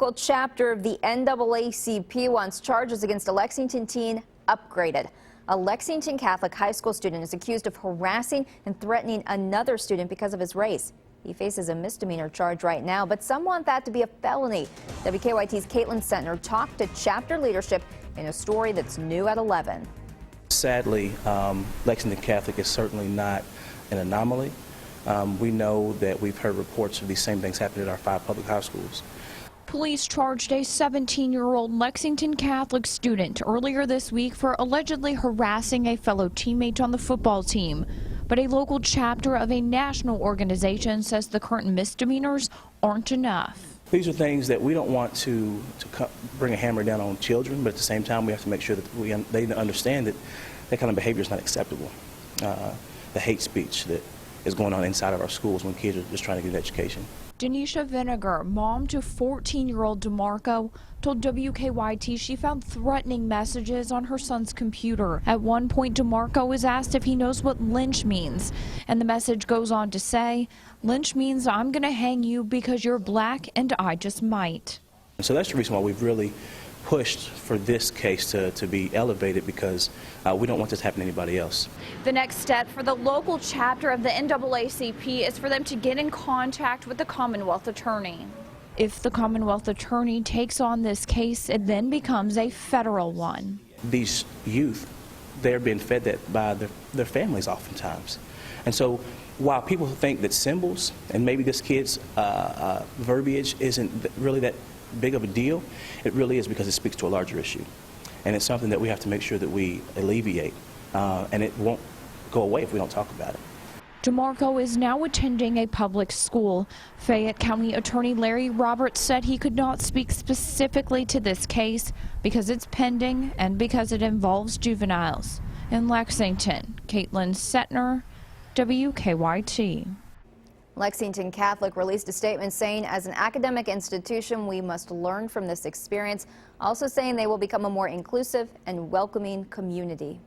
local chapter of the NAACP wants charges against a Lexington teen upgraded. A Lexington Catholic high school student is accused of harassing and threatening another student because of his race. He faces a misdemeanor charge right now, but some want that to be a felony. WKYT's Caitlin Sentner talked to chapter leadership in a story that's new at 11. Sadly, Lexington Catholic is certainly not an anomaly. We know that we've heard reports of these same things happening at our 5 public high schools. Police charged a 17-year-old Lexington Catholic student earlier this week for allegedly harassing a fellow teammate on the football team. But a local chapter of a national organization says the current misdemeanors aren't enough. These are things that we don't want to bring a hammer down on children, but at the same time we have to make sure that they understand that that kind of behavior is not acceptable. The hate speech that is going on inside of our schools when kids are just trying to get an education. Denisha Vinegar, mom to 14-year-old DeMarco, told WKYT she found threatening messages on her son's computer. At one point, DeMarco was asked if he knows what lynch means, and the message goes on to say, "Lynch means I'm going to hang you because you're black and I just might." So that's the reason why we've really pushed for this case to be elevated, because we don't want this to happen to anybody else. The next step for the local chapter of the NAACP is for them to get in contact with the Commonwealth Attorney. If the Commonwealth Attorney takes on this case, it then becomes a federal one. These youth, they're being fed that by their families oftentimes. And so while people think that symbols and maybe this kid's verbiage isn't really that big of a deal, it really is, because it speaks to a larger issue. And it's something that we have to make sure that we alleviate, and it won't go away if we don't talk about it. DeMarco is now attending a public school. Fayette County Attorney Larry Roberts said he could not speak specifically to this case because it's pending and because it involves juveniles. In Lexington, Caitlin Sentner, WKYT. Lexington Catholic released a statement saying, as an academic institution, we must learn from this experience, also saying they will become a more inclusive and welcoming community.